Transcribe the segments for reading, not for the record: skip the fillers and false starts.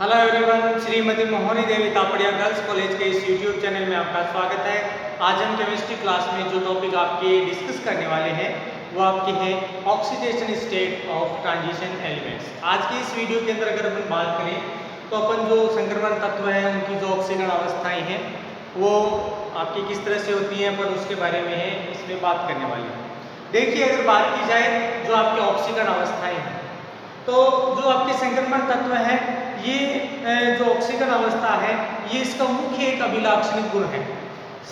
Hello everyone, Shrimati मोहनी देवी Tapadia girls college के इस YouTube channel में आपका स्वागत है। आज हम केमिस्ट्री क्लास में जो टॉपिक आपके डिस्कस करने वाले हैं वो आपके हैं oxidation state of transition elements. आज की इस वीडियो के अंदर अगर अपन बात करें तो अपन जो संक्रमण तत्व हैं उनकी जो ऑक्सीकरण अवस्थाएं हैं वो आपकी किस तरह से होती हैं पर उसके बारे में है इसमें बात करने वाले हैं। देखिए, अगर बात की जाए जो आपके ऑक्सीकरण अवस्थाएं हैं तो जो आपके संक्रमण तत्व है ये जो ऑक्सीकरण अवस्था है ये इसका मुख्य एक अभिलाक्षणिक गुण है।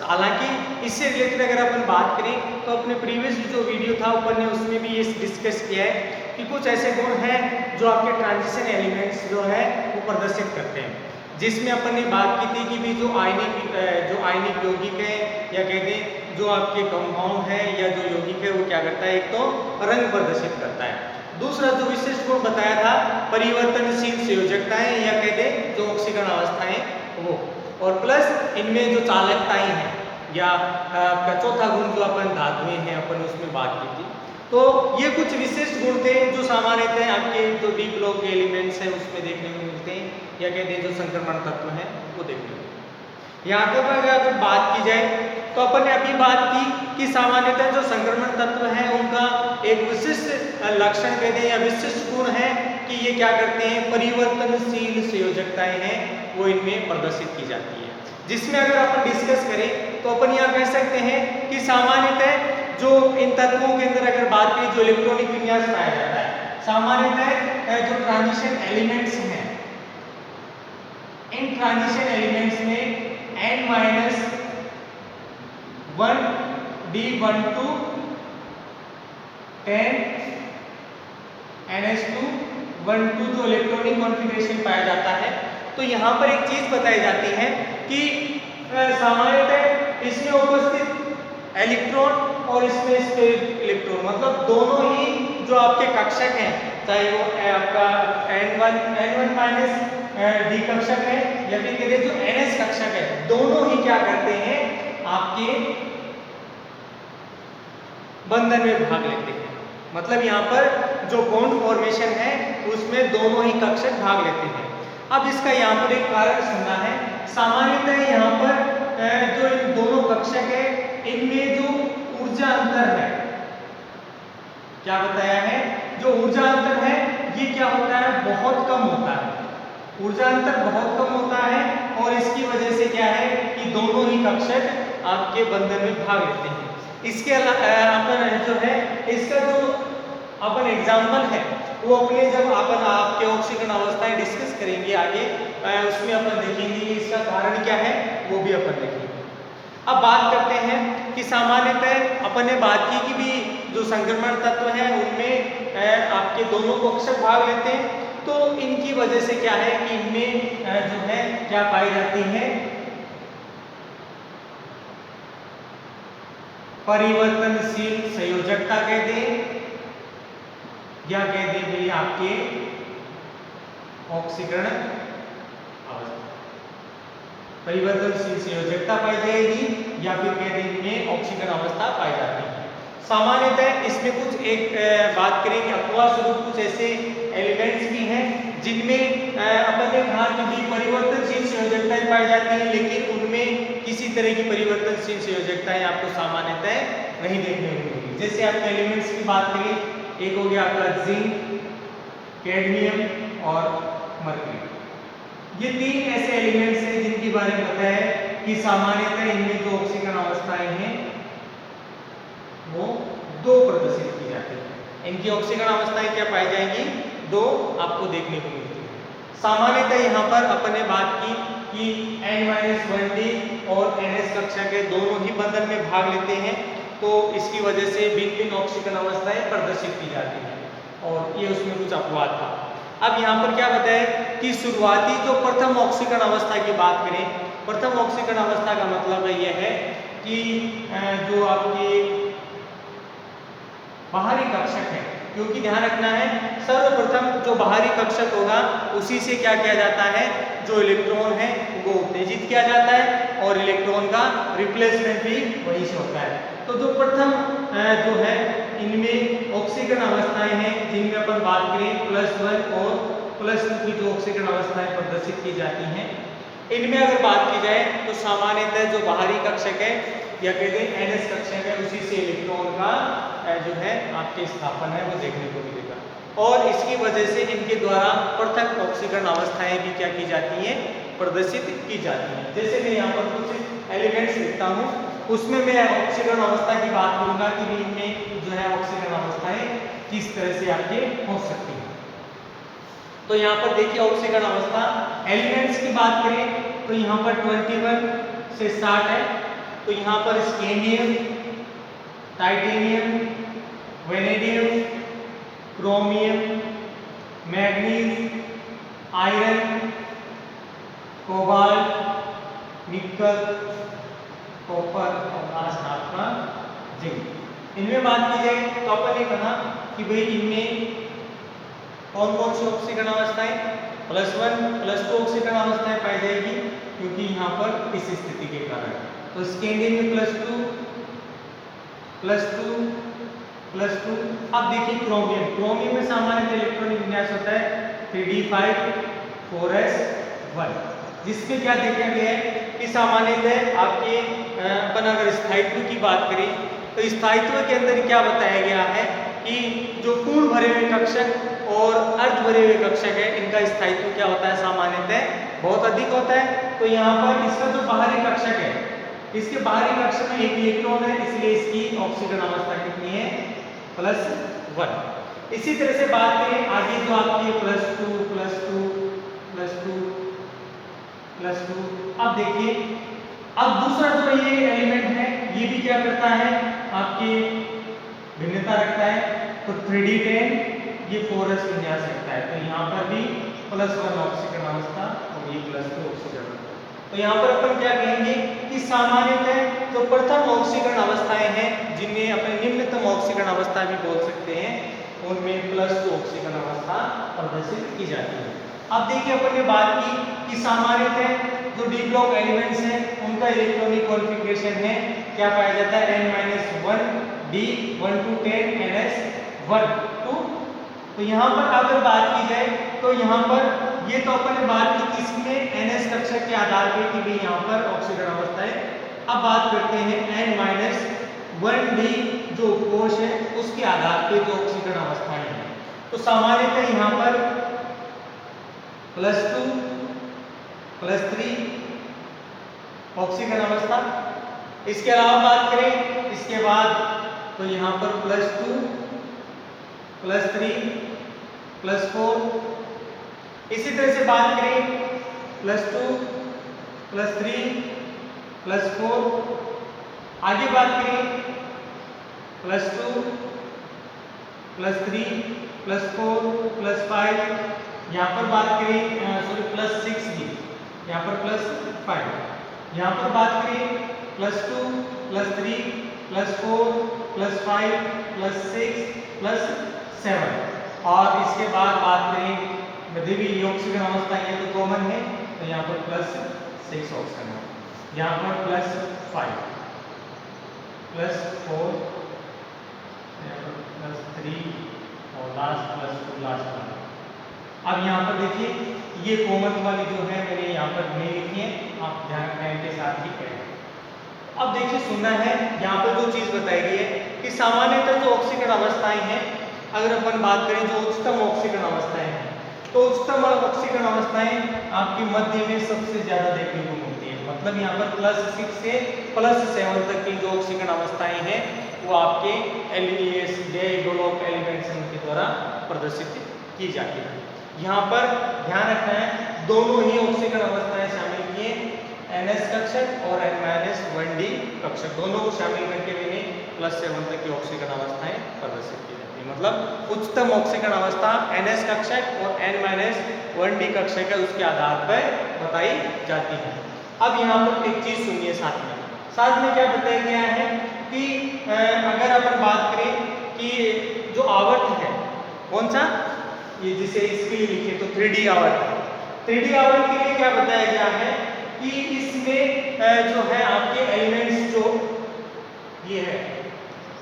हालांकि इससे रिलेटेड अगर अपन बात करें तो अपने प्रीवियस जो वीडियो था ऊपर ने उसमें भी ये डिस्कस किया है कि कुछ ऐसे गुण हैं जो आपके ट्रांजिशन एलिमेंट्स जो है वो प्रदर्शित करते हैं, जिसमें अपन ने बात की थी कि भी जो आयनिक यौगिक है या कहते हैं जो आपके कंपाउंड है या जो यौगिक है वो क्या करता है, एक तो रंग प्रदर्शित करता है, दूसरा जो विशिष्ट गुण बताया था परिवर्तनशील संयोजकताएं या कहते हैं जो ऑक्सीकरण अवस्थाएं वो, और प्लस इनमें जो चालकताएं हैं या चौथा गुण जो अपन धातुएं हैं अपन उसमें बात की थी। तो ये कुछ विशिष्ट गुण थे जो सामान्यतः आपके जो डी ब्लॉक के एलिमेंट्स हैं उसमें देखने को मिलते हैं या कहते हैं जो संक्रमण तत्व हैं वो देखने को मिलते हैं। यहाँ पर अगर बात की जाए तो अपन ने अभी बात की कि सामान्यतः जो संक्रमण तत्व हैं उनका एक विशिष्ट लक्षण कहते हैं या विशिष्ट गुण है कि ये क्या करते हैं, परिवर्तनशील संयोजकताएं हैं वो इनमें प्रदर्शित की जाती है। जिसमें अगर अपन डिस्कस करें तो अपन यहाँ कह सकते हैं कि सामान्यतः जो इन तत्वों के अंदर अगर बात करें जो इलेक्ट्रॉनिक विन्यास पाया जाता है, सामान्यतः जो ट्रांजिशन एलिमेंट्स हैं इन ट्रांजिशन एलिमेंट्स में n-1 D12 10 NH2 12 जो इलेक्ट्रॉनिक कॉन्फ़िगरेशन पाया जाता है। तो यहाँ पर एक चीज बताई जाती है कि सामान्यतः इसमें उपस्थित इलेक्ट्रॉन और इसमें स्टेरिक इलेक्ट्रॉन मतलब दोनों ही जो आपके कक्षक हैं, चाहे वो आपका N1 माइनस डी कक्षक है या फिर कहते हैं जो NS कक्षक है, दोनों ही क्या करते हैं आपके बंधन में भाग लेते हैं। मतलब यहाँ पर जो बॉन्ड फॉर्मेशन है उसमें दोनों ही कक्षक भाग लेते हैं। अब इसका यहाँ पर एक कारण सुनना है। सामान्यतः यहाँ पर जो इन दोनों कक्षक है इनमें जो ऊर्जा अंतर है, क्या बताया है, जो ऊर्जा अंतर है ये क्या होता है, बहुत कम होता है। ऊर्जा अंतर बहुत कम होता है और इसकी वजह से क्या है कि दोनों ही कक्षक आपके बंधन में भाग लेते हैं। इसके अपन जो है इसका जो अपन एग्जाम्पल है वो अपने जब अपन आपके ऑक्सीकरण अवस्थाएं डिस्कस करेंगे आगे उसमें अपन देखेंगे इसका कारण क्या है वो भी अपन देखेंगे। अब बात करते हैं कि सामान्यतः अपन ने बात की कि भी जो संक्रमण तत्व है उनमें आपके दोनों कक्षक भाग लेते हैं। तो इनकी वजह से क्या है कि इनमें जो है क्या पाई जाती है, परिवर्तनशील संयोजकता कहते हैं या कहते हैं भाई आपके ऑक्सीकरण अवस्था, परिवर्तनशील संयोजकता पाई जाएगी या फिर कहते हैं इनमें ऑक्सीकरण अवस्था पाई जाती है। सामान्यतः इसमें कुछ एक बात करेंगे अपवाद स्वरूप कुछ ऐसे एलिमेंट्स भी हैं जिनमें अपन ने कहा कि परिवर्तनशील संयोजकताएं पाई जाती हैं, लेकिन उनमें किसी तरह की परिवर्तनशील संयोजकताएं आपको सामान्यतः नहीं देखने को मिलेगी। जैसे आपके एलिमेंट्स की बात करें, एक हो गया आपका जिंक, कैडमियम और मर्क्यूरी। ये तीन ऐसे एलिमेंट्स हैं जिनके बारे में पता है कि सामान्यतः इनमें जो ऑक्सीकरण अवस्थाएं हैं वो दो प्रदर्शित की जाती है। इनकी ऑक्सीकरण अवस्थाएं क्या पाई जाएंगी, दो आपको देखने को मिलती है। सामान्यतः यहाँ पर अपन ने बात की कि N-1D और NS कक्षा के दोनों ही बंधन में भाग लेते हैं, तो इसकी वजह से भिन्न भिन्न ऑक्सीकरण अवस्थाएं प्रदर्शित की जाती हैं और ये उसमें कुछ अपवाद था। अब यहाँ पर क्या बताए कि शुरुआती जो प्रथम ऑक्सीकरण अवस्था की बात करें, प्रथम ऑक्सीकरण अवस्था का मतलब यह है कि जो आपकी बाहरी कक्षक है, क्योंकि ध्यान रखना है सर्वप्रथम जो बाहरी कक्षक होगा उसी से क्या किया जाता है, जो इलेक्ट्रॉन है वो उत्तेजित किया जाता है और इलेक्ट्रॉन का रिप्लेसमेंट भी वहीं से होता है। तो जो प्रथम जो है इनमें ऑक्सीकरण अवस्थाएं हैं जिनमें अपन बात करें +1 और +2 की जो ऑक्सीकरण अवस्थाएं प्रदर्शित की जाती हैं। इनमें अगर बात की जाए तो सामान्यतः जो बाहरी कक्षक है या कहते हैं NS कक्षक है, उसी से इलेक्ट्रॉन का जो है आपके स्थापन है वो देखने को मिलेगा, और इसकी वजह से इनके द्वारा पृथक ऑक्सीकरण अवस्थाएं भी क्या की जाती हैं, प्रदर्शित की जाती हैं। जैसे मैं यहाँ पर कुछ एलिमेंट्स लिखता हूँ, उसमें मैं ऑक्सीकरण अवस्था की बात करूंगा कि इनमें जो है ऑक्सीकरण अवस्थाएं किस तरह से आपके हो सकती हैं। तो यहाँ पर देखिए ऑक्सीकरण अवस्था एलिमेंट्स की बात करें तो यहाँ पर 21 से स्टार्ट है। तो यहाँ पर scandium, titanium, vanadium, chromium, manganese, iron, cobalt, निकल, कॉपर और लास्ट आपका जिंक। इनमें बात की जाए तो अपन ने कहा कि भाई इनमें कौन कौन सी ऑक्सीकरण अवस्थाएं +1 +2 ऑक्सीकरण अवस्थाएं पाई जाएगी, क्योंकि यहाँ पर इस स्थिति के कारण। तो स्कैंडियम में +2 +2। अब देखिए क्रोमियम में सामान्य इलेक्ट्रॉनिक विन्यास होता है 3d5 4s1, जिसमें क्या देखा गया है कि सामान्यतः आपके अपन अगर स्थायित्व की बात करें तो स्थायित्व के अंदर क्या बताया गया है कि जो पूर्ण भरे हुए कक्षक और अर्ध भरे हुए कक्षक है, इनका स्थायित्व क्या होता है, सामान्यतः बहुत अधिक होता है। तो यहाँ पर इसका जो बाहरी कक्षक है, इसके बाहरी कक्षक में एक इलेक्ट्रॉन है, इसलिए इसकी ऑक्सीकरण अवस्था कितनी है, +1। इसी तरह से बात करें आगे जो आपकी +2। अब देखिए अब दूसरा जो ये एलिमेंट है ये भी क्या करता है, आपकी भिन्नता रखता है। तो 3d10 ये 4s विन्यास रखता है। तो यहाँ पर भी +1 ऑक्सीकरण अवस्था और ये +2 ऑक्सीकरण। तो यहाँ पर अपन क्या कहेंगे कि सामान्यतः जो प्रथम ऑक्सीकरण अवस्थाएं हैं, जिन्हें अपने निम्नतम ऑक्सीकरण अवस्था भी बोल सकते हैं, उनमें +2 ऑक्सीकरण अवस्था प्रदर्शित की जाती है। अब देखिए अपन ने बात की कि सामान्यतः जो डी ब्लॉक एलिमेंट्स हैं उनका इलेक्ट्रॉनिक कॉन्फ़िगरेशन है क्या पाया जाता है, n-1 d 1 to 10 ns 1 2। तो यहाँ पर अगर बात की जाए तो यहाँ पर ये तो अपन ने बात की किसमें, ns कक्षक के आधार पर कि भी यहाँ पर ऑक्सीकरण अवस्था है। अब बात करते हैं n-1 d जो कोश है उसके आधार पर जो ऑक्सीकरण अवस्थाएं हैं। तो सामान्यतः यहाँ पर +2 +3 ऑक्सीकरण अवस्था। इसके अलावा बात करें इसके बाद तो यहाँ पर +2 +3 +4। इसी तरह से बात करें +2 +3 +4। आगे बात करें +2 +3 +4 +5। यहाँ पर बात करें +6 भी, यहाँ पर +5। यहाँ पर बात करें +2 +3 +4 +5 +6 +7। और इसके बाद बात करें यदि भी ऑक्सीकरण अवस्था ये तो कॉमन है, तो यहाँ पर +6 ऑक्सीकरण, यहाँ पर +5 +4, यहाँ पर +3 और लास्ट +2 लास्ट वाला। अब यहाँ पर देखिए ये कॉमन वाली जो है मैंने यहाँ पर नहीं लिखी है, आप ध्यान रखें के साथ ही करें। अब देखिए सुनना है यहाँ पर जो चीज़ बताई गई है कि सामान्यतः जो ऑक्सीकरण अवस्थाएं हैं, अगर अपन बात करें जो उच्चतम ऑक्सीकरण अवस्थाएं हैं, तो उच्चतम ऑक्सीकरण अवस्थाएं आपकी मध्य में सबसे ज़्यादा देखने को मिलती है। मतलब यहाँ पर +6 से +7 तक की जो ऑक्सीकरण अवस्थाएं हैं वो आपके LES ब्लॉक एलिमेंट्स के द्वारा प्रदर्शित की जाती है। यहाँ पर ध्यान रखना है दोनों ही ऑक्सीकरण अवस्थाएं शामिल किए, NS कक्षक और n-1 d कक्षक, दोनों को शामिल करके मैंने +7 तक की ऑक्सीकरण अवस्थाएं प्रदर्शित की जाती है। मतलब उच्चतम ऑक्सीकरण अवस्था NS कक्षक और n-1 d कक्षक है उसके आधार पर बताई जाती है। अब यहाँ पर एक चीज सुनिए साथ में क्या बताया गया है कि अगर अपन बात करें कि जो आवर्त है कौन सा, ये जिसे इसके लिए लिखे तो 3D आवर्त। 3D आवर्त के लिए क्या बताया गया है कि इसमें जो है आपके एलिमेंट्स जो ये है,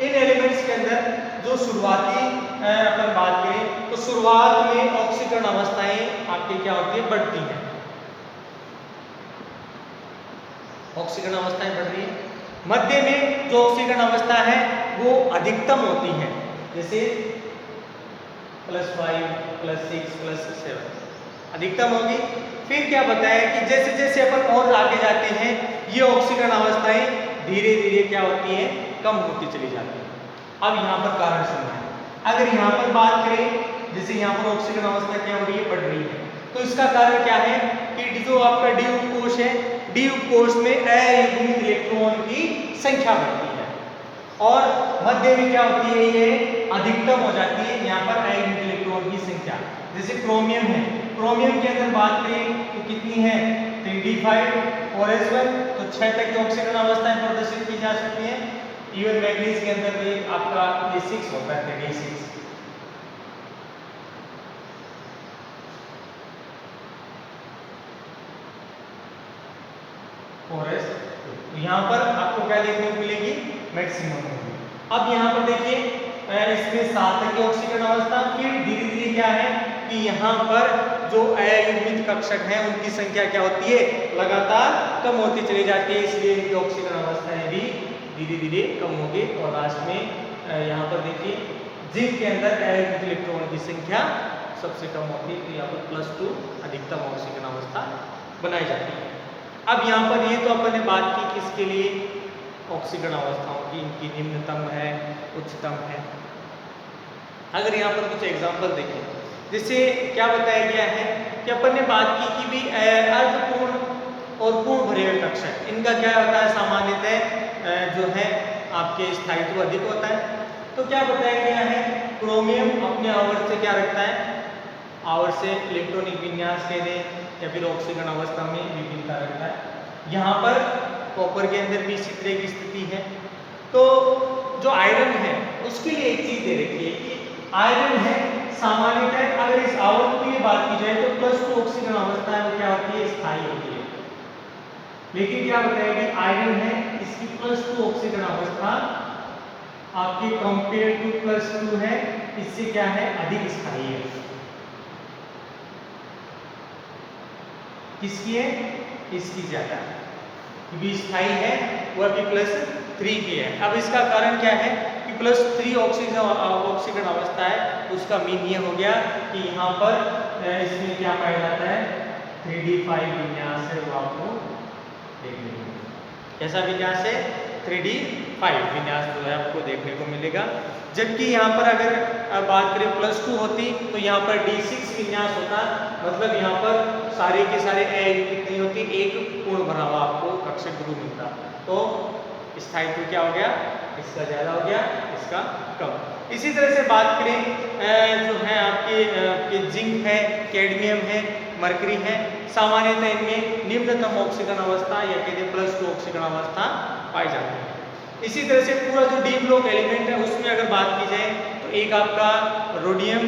इन एलिमेंट्स के अंदर जो शुरुआती अपन बात करें तो शुरुआत में ऑक्सीकरण अवस्थाएं आपकी क्या होती है, बढ़ती हैं, ऑक्सीकरण अवस्थाएं बढ़ रही है। मध्य में जो ऑक्सीकरण अवस्था है वो अधिकतम होती है, जैसे +5 +6 +7 अधिकतम होगी। फिर क्या बताया कि जैसे जैसे अपन और आगे जाते हैं ये ऑक्सीकरण अवस्थाएं धीरे धीरे क्या होती हैं, कम होती चली जाती हैं। अब यहाँ पर कारण सुनना है, अगर यहाँ पर बात करें जैसे यहाँ पर ऑक्सीकरण अवस्था क्या हो रही है, बढ़ रही है, तो इसका कारण क्या है कि जो आपका डी उपकोष है, डी उपकोष में अयुग्मित इलेक्ट्रॉन की संख्या बढ़ती है और मध्य में क्या होती है, ये अधिकतम हो जाती है यहाँ पर अयुग्मित इलेक्ट्रॉन की संख्या। जैसे क्रोमियम है, क्रोमियम के अंदर बात करें तो कितनी है, 3d5 और s1, तो 6 तक की ऑक्सीकरण अवस्थाएं प्रदर्शित की जा सकती हैं। इवन मैग्नीज के अंदर भी आपका ये 6 होता है, 3d6। तो यहाँ पर आपको क्या देखने को मिलेगी, मैक्सिमम होगी। अब यहाँ पर देखिए इसमें 7 तक की ऑक्सीकरण अवस्था, फिर धीरे धीरे क्या है कि यहाँ पर जो अयुग्मित कक्षक हैं उनकी संख्या क्या होती है, लगातार कम होती चली जाती है, इसलिए इनकी ऑक्सीकरण अवस्थाएं भी धीरे धीरे कम होगी। और लास्ट में यहाँ पर देखिए जिंक के अंदर अयुग्मित इलेक्ट्रॉन की संख्या सबसे कम होती है, तो यहाँ पर +2 अधिकतम ऑक्सीकरण अवस्था बनाई जाती है। अब यहाँ पर ये तो अपन ने बात की किसके लिए, ऑक्सीकरण अवस्थाओं की, इनकी निम्नतम है, उच्चतम है। अगर यहाँ पर कुछ एग्जाम्पल देखें, जैसे क्या बताया गया है कि अपन ने बात की कि भी अर्धपूर्ण और पूर्ण भरे हुए कक्षक, इनका क्या होता है, सामान्यतः जो है आपके स्थायित्व अधिक होता है। तो क्या बताया गया है, क्रोमियम अपने आवर्त से क्या रखता है, आवर्त से इलेक्ट्रॉनिक विन्यास कह दें या फिर ऑक्सीकरण अवस्था में विभिन्नता रखता है। यहाँ पर कॉपर के अंदर भी इसी तरह की स्थिति है। तो जो आयरन है उसके लिए एक चीज दे रखी है कि आयरन है सामान्यतः अगर इस आवर्त की बात की जाए तो +2 ऑक्सीकरण अवस्था है वो क्या होती है, स्थायी होती है। लेकिन क्या बताया कि आयरन है इसकी +2 ऑक्सीकरण अवस्था आपकी कंपेयर टू +2 है, इससे क्या है, अधिक स्थायी है। किसकी है, इसकी ज्यादा, क्योंकि स्थायी है वो अभी +3 की है। अब इसका कारण क्या है कि +3 ऑक्सीकरण अवस्था है, उसका मीन ये हो गया कि यहाँ पर इसमें क्या पाया जाता है, 3d5 विन्यास है, वो आपको देखने को मिलेगा। कैसा विन्यास है, 3d5 विन्यास जो है आपको देखने को मिलेगा। जबकि यहाँ पर अगर बात करें +2 होती तो यहाँ पर d6 विन्यास होता, मतलब यहाँ पर सारे के सारे कितनी होती, एक पूर्ण भरा हुआ आपको कक्षक ध्रुव मिलता। तो स्थायित्व क्या हो गया, इसका ज्यादा हो गया, इसका कम। इसी तरह से बात करें जो है आपके जिंक है, कैडमियम है, मरकरी है, सामान्यतः इनमें निम्नतम ऑक्सीकरण अवस्था या कहते हैं +2 ऑक्सीकरण अवस्था पाई जाती है। इसी तरह से पूरा जो डी ब्लॉक एलिमेंट है उसमें अगर बात की जाए तो एक आपका रोडियम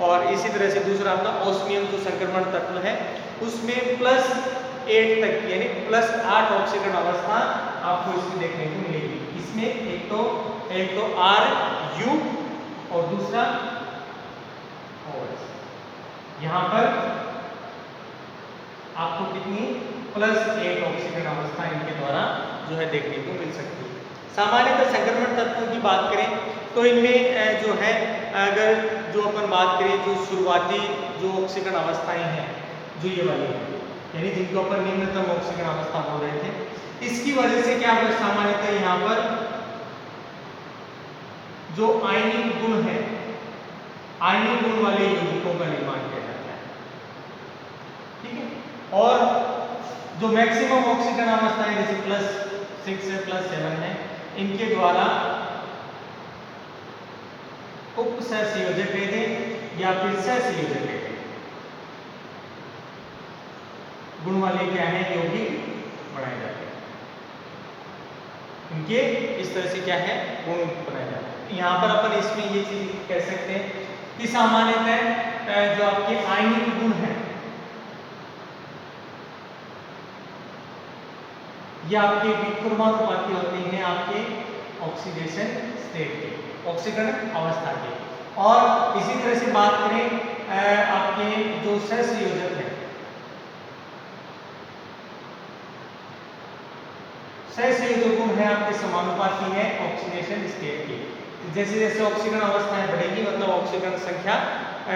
और इसी तरह से दूसरा आपका ऑस्मियम जो संक्रमण तत्व है उसमें +8 तक की यानी +8 ऑक्सीकरण अवस्था आपको इसमें देखने को मिलेगी। इसमें एक तो Ru और दूसरा OH। यहाँ पर आपको कितनी +8 ऑक्सीकरण अवस्था इनके द्वारा जो है देखने को मिल सकती है। सामान्यतः संक्रमण तत्वों की बात करें तो इनमें जो है अगर जो अपन बात करें जो शुरुआती जो ऑक्सीकरण अवस्थाएं हैं जो ये वाली है यानी जिनको अपन निम्नतम ऑक्सीकरण अवस्था बोल रहे थे, इसकी वजह से क्या होगा, सामान्यतः यहाँ पर जो आयनिक गुण है, आयनिक गुण वाले यौगिकों का निर्माण किया जाता है, ठीक है। और जो मैक्सिमम ऑक्सीकरण अवस्था है जैसे +6 है, +7 है, इनके द्वारा उपसहसंयोजक कहते हैं या फिर सहसंयोजक कहते हैं, गुण वाले क्या है यौगिक बनाए जाते हैं, इनके इस तरह से क्या है गुण बनाए जाते हैं। यहाँ पर अपन इसमें ये चीज कह सकते हैं कि सामान्यतः जो आपके आयनिक गुण है ये आपके विक्रमानुपाती होते हैं आपके ऑक्सीडेशन स्टेट के, ऑक्सीकरण अवस्था के। और इसी तरह से बात करें आपके जो सहसंयोजक है, सहसंयोजक गुण है आपके समानुपाती है ऑक्सीडेशन स्टेट के। जैसे जैसे ऑक्सीकरण अवस्थाएं बढ़ेगी मतलब ऑक्सीकरण संख्या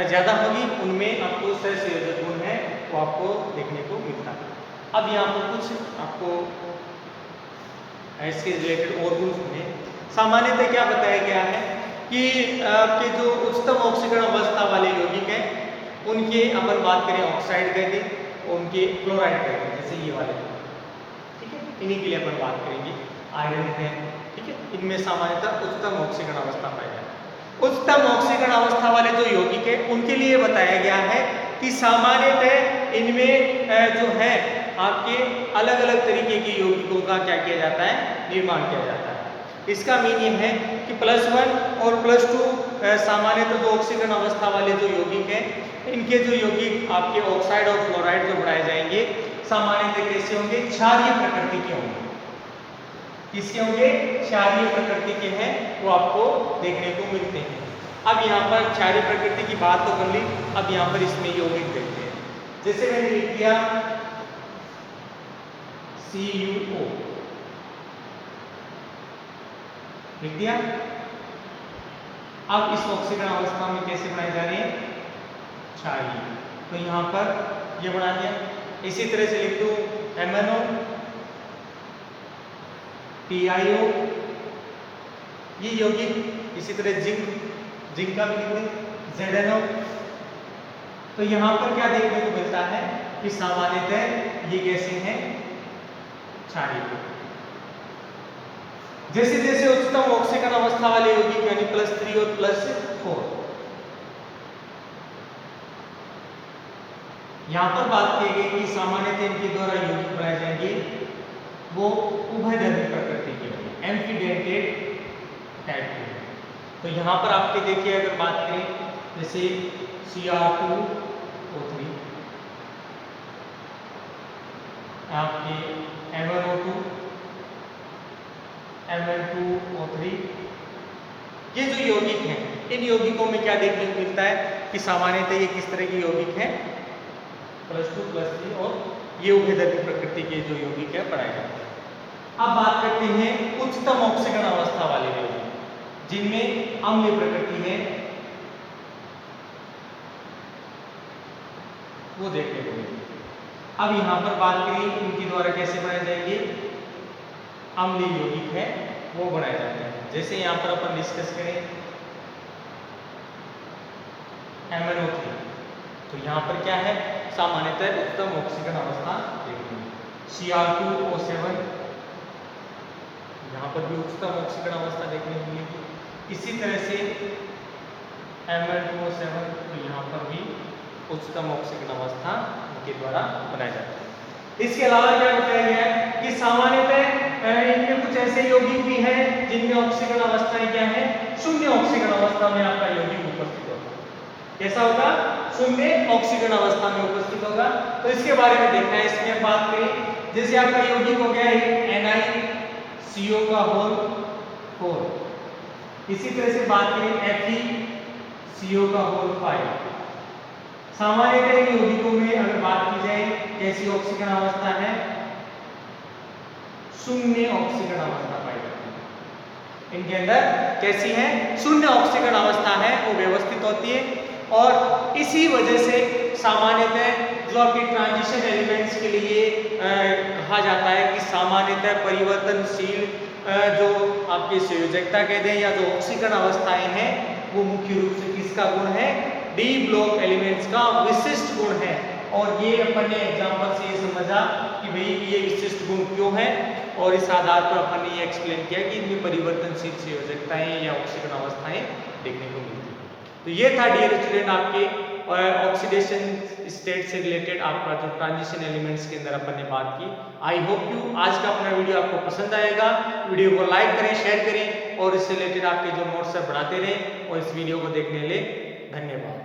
ज्यादा होगी, उनमें आपको सहसंयोजक गुण है वो आपको देखने को मिलता है। अब यहाँ पर कुछ आपको इसके रिलेटेड और गुण सुने। सामान्यतः क्या बताया गया है कि आपके जो उच्चतम ऑक्सीकरण अवस्था वाले यौगिक हैं उनके अपन बात करें ऑक्साइड कह दें, उनके क्लोराइड कह दें, जैसे ये वाले, ठीक है, इन्हीं के लिए अपन बात करेंगे। आयरन है, ठीक है, इनमें सामान्यतः उच्चतम ऑक्सीकरण अवस्था पाई जाती है। उच्चतम ऑक्सीकरण अवस्था वाले जो यौगिक है उनके लिए बताया गया है कि सामान्यतः इनमें जो है आपके अलग अलग तरीके के यौगिकों का क्या किया जाता है, निर्माण किया जाता है। इसका मीनिंग है कि +1 और +2 सामान्यतः जो ऑक्सीकरण अवस्था वाले जो यौगिक हैं इनके जो यौगिक आपके ऑक्साइड और फ्लोराइड जो बढ़ाए जाएंगे सामान्यतः कैसे होंगे, क्षारीय प्रकृति के होंगे। किसके होंगे, क्षारीय प्रकृति के हैं, वो आपको देखने को मिलते हैं। अब यहाँ पर क्षारीय प्रकृति की बात तो कर ली, अब यहाँ पर इसमें यौगिक देखते हैं। जैसे मैंने लिख दिया CuO, लिख दिया। अब इस ऑक्सीकरण अवस्था में कैसे बनाए जा रहे हैं, क्षारीय, तो यहाँ पर ये बना दिया। इसी तरह से लिख दूं MnO, TiO, ये यौगिक। इसी तरह जिंक का भी लिख दें ZnO। तो यहाँ पर क्या देखने को मिलता है कि सामान्यतः ये कैसे हैं, क्षारीय। जैसे जैसे उच्चतम ऑक्सीकरण अवस्था वाले यौगिक यानी +3 और +4, यहां पर बात की गई कि सामान्यतः इनके द्वारा यौगिक बनाए जाएंगे वो उभयधर्मी प्रकृति के होंगे, एम्फीडेंटेड टाइप के। तो यहाँ पर आपके देखिए अगर बात करें जैसे Cr2O3, आपके MnO2, Mn2O3, ये जो यौगिक हैं इन यौगिकों में क्या देखने को मिलता है कि सामान्यतः ये किस तरह के यौगिक हैं, +2 +3, और ये उभयधर्मी प्रकृति के जो यौगिक है पढ़ाए जाते हैं। अब बात करते हैं उच्चतम ऑक्सीकरण अवस्था वाले यौगिक जिनमें अम्लीय प्रकृति है, वो देखने को मिलती है। अब यहाँ पर बात करें इनके द्वारा कैसे बनाए जाएंगे, अम्लीय यौगिक है वो बनाए जाते हैं। जैसे यहाँ पर अपन डिस्कस करें MnO3, तो यहाँ पर क्या है, सामान्यतः उत्तम ऑक्सीकरण अवस्था देखते हैं। Cr2O7, यहाँ पर भी उच्चतम ऑक्सीकरण अवस्था देखने को मिलेगी। इसी तरह से Mn2O7, तो यहाँ पर भी उच्चतम ऑक्सीकरण अवस्था उनके द्वारा बनाई जाती है। इसके अलावा क्या बताया गया है कि सामान्यतः इनमें कुछ ऐसे यौगिक भी हैं जिनमें ऑक्सीकरण अवस्थाएं क्या है, शून्य ऑक्सीकरण अवस्था में आपका यौगिक उपस्थित होगा। कैसा होगा, शून्य ऑक्सीकरण अवस्था में उपस्थित होगा। तो इसके बारे में देखना है। इसमें बात करें जैसे आपका यौगिक हो गया है NiCO का होल 4, इसी तरह से बात करें FeCO का होल 5। सामान्यतः इन यौगिकों में अगर बात की जाए कैसी ऑक्सीकरण अवस्था है, शून्य ऑक्सीकरण अवस्था पाई जाती है। इनके अंदर कैसी है, शून्य ऑक्सीकरण अवस्था है वो व्यवस्थित होती है। और इसी वजह से सामान्यतः जो आपके ट्रांजिशन एलिमेंट्स के लिए कहा जाता है कि सामान्यतः परिवर्तनशील जो आपकी संयोजकता कह दें या जो ऑक्सीकरण अवस्थाएं हैं वो मुख्य रूप से किसका गुण है, डी ब्लॉक एलिमेंट्स का विशिष्ट गुण है। और ये अपन ने एग्जाम्पल से ये समझा कि भाई ये विशिष्ट गुण क्यों है, और इस आधार पर अपन ने ये एक्सप्लेन किया कि इनमें परिवर्तनशील संयोजकताएं या ऑक्सीकरण अवस्थाएं देखने को मिलती है। तो ये था डियर स्टूडेंट आपके ऑक्सीडेशन स्टेट से रिलेटेड आपका जो ट्रांजिशन एलिमेंट्स के अंदर अपन ने बात की। आई होप यू आज का अपना वीडियो आपको पसंद आएगा। वीडियो को लाइक करें, शेयर करें और इससे रिलेटेड आपके जो नोट्स है बढ़ाते रहें। और इस वीडियो को देखने के लिए धन्यवाद।